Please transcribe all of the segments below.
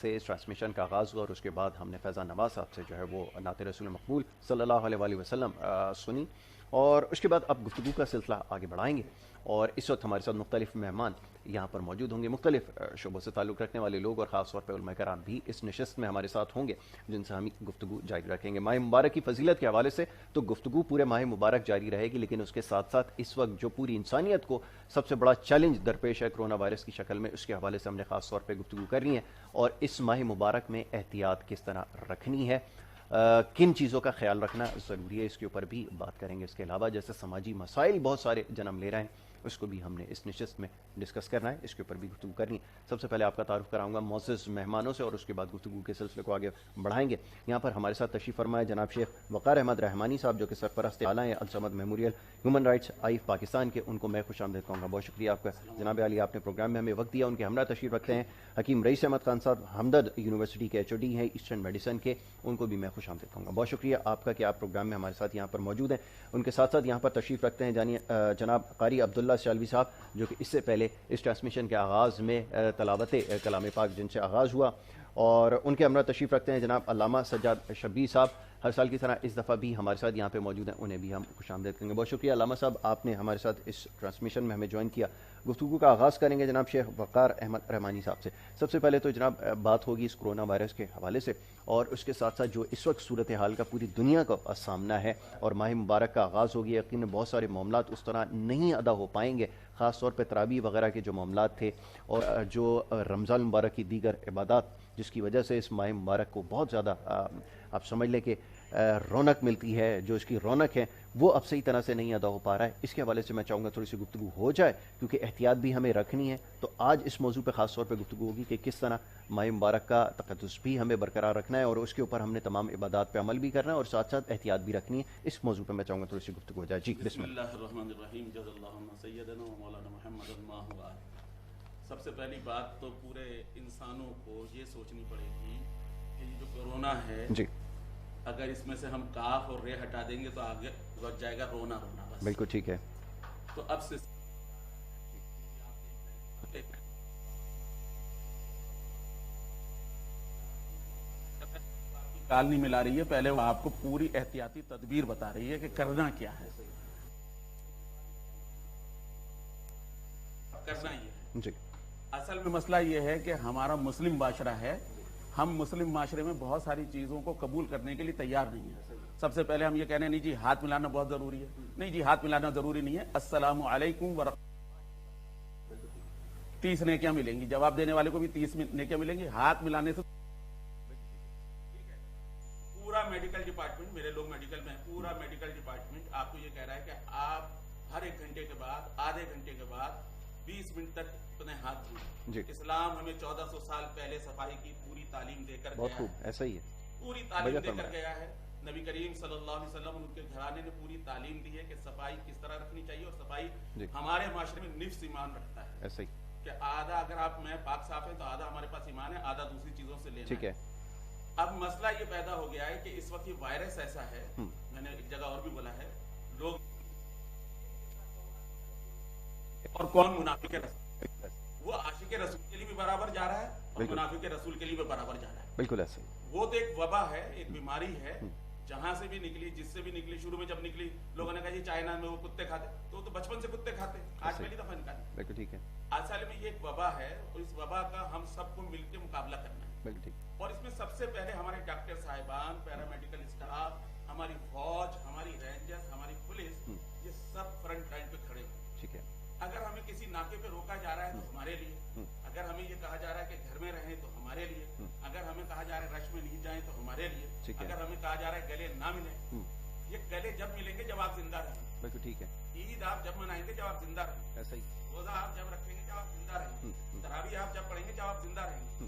سے اس ٹرانسمیشن کا آغاز ہوا اور اس کے بعد ہم نے فیضان نواز صاحب سے جو ہے وہ نعت رسول مقبول صلی اللہ علیہ وآلہ وسلم سنی، اور اس کے بعد اب گفتگو کا سلسلہ آگے بڑھائیں گے. اور اس وقت ہمارے ساتھ مختلف مہمان یہاں پر موجود ہوں گے، مختلف شعبوں سے تعلق رکھنے والے لوگ، اور خاص طور پہ علماء کرام بھی اس نشست میں ہمارے ساتھ ہوں گے جن سے ہم گفتگو جاری رکھیں گے. ماہ مبارک کی فضیلت کے حوالے سے تو گفتگو پورے ماہ مبارک جاری رہے گی، لیکن اس کے ساتھ ساتھ اس وقت جو پوری انسانیت کو سب سے بڑا چیلنج درپیش ہے کرونا وائرس کی شکل میں، اس کے حوالے سے ہم نے خاص طور پہ گفتگو کرنی ہے، اور اس ماہ مبارک میں احتیاط کس طرح رکھنی ہے، کن چیزوں کا خیال رکھنا ضروری ہے، اس کے اوپر بھی بات کریں گے. اس کے علاوہ جیسے سماجی مسائل بہت سارے جنم لے رہے ہیں، اس کو بھی ہم نے اس نشست میں ڈسکس کرنا ہے، اس کے اوپر بھی گفتگو کرنی ہے. سب سے پہلے آپ کا تعارف کراؤں گا معزز مہمانوں سے، اور اس کے بعد گفتگو کے سلسلے کو آگے بڑھائیں گے. یہاں پر ہمارے ساتھ تشریف فرمائے جناب شیخ وقار احمد رحمانی صاحب، جو کہ سرپرست اعلیٰ ہیں الصمد میموریل ہیومن رائٹس آئیف پاکستان کے. ان کو میں خوش آمدید کہوں گا. بہت شکریہ آپ کا جناب علی، آپ نے پروگرام میں ہمیں وقت دیا. ان کے ہمراہ تشریف رکھتے ہیں حکیم رئیس احمد خان صاحب، ہمدرد یونیورسٹی کے ایچ او ڈی ہیں ایسٹرن میڈیسن کے. ان کو بھی میں خوش آمدید کہوں گا. بہت شکریہ آپ کا کہ آپ پروگرام میں ہمارے ساتھ یہاں پر موجود ہیں. ان کے ساتھ ساتھ یہاں پر تشریف رکھتے ہیں جناب قاری عبداللہ سیالوی صاحب، جو کہ اس سے پہلے اس ٹرانسمیشن کے آغاز میں تلاوت کلام پاک جن سے آغاز ہوا، اور ان کے ہمراہ تشریف رکھتے ہیں جناب علامہ سجاد شبیر صاحب. ہر سال کی طرح اس دفعہ بھی ہمارے ساتھ یہاں پہ موجود ہیں، انہیں بھی ہم خوش آمدید کریں گے. بہت شکریہ علامہ صاحب، آپ نے ہمارے ساتھ اس ٹرانسمیشن میں ہمیں جوائن کیا. گفتگو کا آغاز کریں گے جناب شیخ وقار احمد رحمانی صاحب سے. سب سے پہلے تو جناب بات ہوگی اس کرونا وائرس کے حوالے سے، اور اس کے ساتھ ساتھ جو اس وقت صورتحال کا پوری دنیا کا سامنا ہے، اور ماہ مبارک کا آغاز ہوگی. یقیناً بہت سارے معاملات اس طرح نہیں ادا ہو پائیں گے، خاص طور پہ تراویح وغیرہ کے جو معاملات تھے، اور جو رمضان مبارک کی دیگر عبادات، جس کی وجہ سے اس ماہ مبارک کو بہت زیادہ آپ سمجھ لیں کہ رونق ملتی ہے، جو اس کی رونق ہے وہ اب صحیح طرح سے نہیں ادا ہو پا رہا ہے. اس کے حوالے سے میں چاہوں گا تھوڑی سی گفتگو ہو جائے، کیونکہ احتیاط بھی ہمیں رکھنی ہے. تو آج اس موضوع پہ خاص طور پہ گفتگو ہوگی کہ کس طرح ماہ مبارک کا تقدس بھی ہمیں برقرار رکھنا ہے، اور اس کے اوپر ہم نے تمام عبادات پہ عمل بھی کرنا ہے، اور ساتھ ساتھ احتیاط بھی رکھنی ہے. اس موضوع پہ میں چاہوں گا تھوڑی سی گفتگو ہو جائے. جی بسم اللہ الرحمن الرحیم. جزا اللہ سیدنا و مولانا محمد اللہ علیہ. سب سے پہلی بات تو پورے انسانوں کو یہ سوچنی پڑے گی کہ یہ جو کرونا ہے، جی اگر اس میں سے ہم کاف اور رے ہٹا دیں گے تو آگے بچ جائے گا رونا رونا بس. بالکل ٹھیک ہے. تو اب سے کال نہیں ملا رہی ہے، پہلے وہ آپ کو پوری احتیاطی تدبیر بتا رہی ہے کہ کرنا کیا ہے. کرنا یہ ہے جی اصل میں مسئلہ یہ ہے کہ ہمارا مسلم معاشرہ ہے، ہم مسلم معاشرے میں بہت ساری چیزوں کو قبول کرنے کے لیے تیار نہیں ہیں. سب سے پہلے ہم یہ کہنے نہیں جی ہاتھ ملانا بہت ضروری ہے، نہیں جی ہاتھ ملانا ضروری نہیں ہے. السلام علیکم ورحمۃ 30 نیکیاں ملیں گی، جواب دینے والے کو بھی 30 نیکیاں ملیں گی. ہاتھ ملانے سے پورا میڈیکل ڈپارٹمنٹ، میرے لوگ میڈیکل میں، پورا میڈیکل ڈپارٹمنٹ آپ کو یہ کہہ رہا ہے کہ آپ ہر 1 گھنٹے کے بعد، آدھے گھنٹے کے بعد 20 منٹ تک اپنے ہاتھ دھوئیں. اسلام ہمیں 1400 سال پہلے صفائی کی پوری تعلیم دے کر بہت گیا خوب، ہے، ایسا ہی ہے، پوری تعلیم دے کر گیا ہے. نبی کریم صلی اللہ علیہ وسلم ان کے گھرانے نے پوری تعلیم دی ہے کہ صفائی کس طرح رکھنی چاہیے، اور صفائی ہمارے معاشرے میں نفس ایمان رکھتا ہے. ایسا ہی کہ آدھا اگر آپ میں پاک صاف ہیں تو آدھا ہمارے پاس ایمان ہے، آدھا دوسری چیزوں سے لینا ٹھیک ہے. اب مسئلہ یہ پیدا ہو گیا ہے کہ اس وقت یہ وائرس ایسا ہے، میں نے ایک جگہ اور بھی بولا ہے، لوگ اور کون منافق رسول، وہ عاشق رسول کے لیے بھی برابر جا رہا ہے اور منافق رسول کے لیے بھی برابر جا رہا ہے. بالکل ایسا ہی. وہ تو ایک وبا ہے، ایک بیماری ہے، جہاں سے بھی نکلی، جس سے بھی نکلی. شروع میں جب نکلی لوگوں نے کہا یہ چائنا میں وہ کتے کھاتے، تو وہ تو بچپن سے کتے کھاتے، آج پہلی دفعہ نکالی. بالکل ٹھیک ہے. اصل میں یہ ایک وبا ہے، اور اس وبا کا ہم سب کو مل کے مقابلہ کرنا ہے. بالکل ٹھیک. اور اس میں سب سے پہلے ہمارے ڈاکٹر صاحبان، پیرامیڈیکل اسٹاف، ہماری فوج، ہماری رینجرز، ہماری پولیس، یہ سب فرنٹ لائن پہ کھڑے ہیں. ٹھیک ہے. اگر ہمیں کسی ناکے پہ روکا جا رہا ہے تو ہمارے لیے، اگر ہمیں یہ کہا جا رہا ہے کہ گھر میں رہیں تو ہمارے لیے، اگر ہمیں کہا جا رہا ہے رش میں نہیں جائیں تو ہمارے لیے، اگر ہمیں کہا جا رہا ہے گلے نہ ملیں، یہ گلے جب ملیں گے جب آپ زندہ رہیں. بالکل ٹھیک ہے. عید آپ جب منائیں گے جب آپ زندہ رہیں، ایسا ہی. روزہ آپ جب رکھیں گے جب آپ زندہ رہیں گے، تراویح آپ جب پڑھیں گے جب آپ زندہ رہیں گے.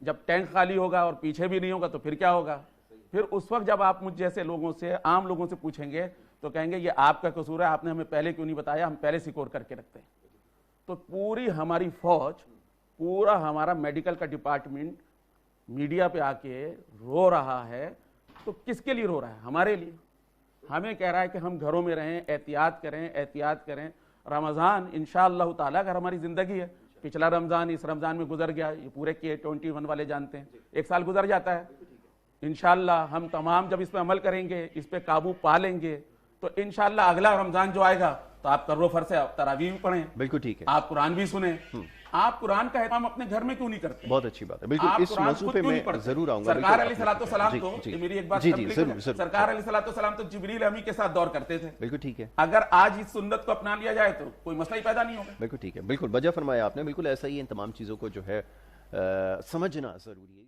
جب ٹینک خالی ہوگا اور پیچھے بھی نہیں ہوگا تو پھر کیا ہوگا؟ پھر اس وقت جب آپ مجھ جیسے لوگوں سے، عام لوگوں سے پوچھیں گے تو کہیں گے یہ آپ کا قصور ہے، آپ نے ہمیں پہلے کیوں نہیں بتایا، ہم پہلے سیکور کر کے رکھتے ہیں۔ تو پوری ہماری فوج، پورا ہمارا میڈیکل کا ڈپارٹمنٹ میڈیا پہ آ کے رو رہا ہے، تو کس کے لیے رو رہا ہے؟ ہمارے لیے۔ ہمیں کہہ رہا ہے کہ ہم گھروں میں رہیں، احتیاط کریں، احتیاط کریں۔ رمضان انشاءاللہ تعالیٰ اگر ہماری زندگی ہے، پچھلا رمضان اس رمضان میں گزر گیا، یہ پورے K21 والے جانتے ہیں، 1 سال گزر جاتا ہے۔ انشاءاللہ ہم تمام جب اس پہ عمل کریں گے، اس پہ قابو پا لیں گے، تو انشاءاللہ اگلا رمضان جو آئے گا تو آپ کرو فرض سے تراویح بھی پڑھیں، بالکل ٹھیک ہے، آپ قرآن بھی سنیں۔ آپ قرآن کا اہتمام اپنے گھر میں کیوں نہیں کرتے؟ بہت اچھی بات ہے، بالکل اس موضوع پہ میں ضرور آؤں گا۔ سرکار علیہ السلام تو میری ایک بات سرکار علیہ السلام تو جبریل امی کے ساتھ دور کرتے تھے، بالکل ٹھیک ہے۔ اگر آج اس سنت کو اپنا لیا جائے تو کوئی مسئلہ ہی پیدا نہیں ہوگا۔ بالکل ٹھیک ہے، بالکل وجہ فرمایا آپ نے، بالکل ایسا ہی ان تمام چیزوں کو جو ہے سمجھنا ضروری ہے۔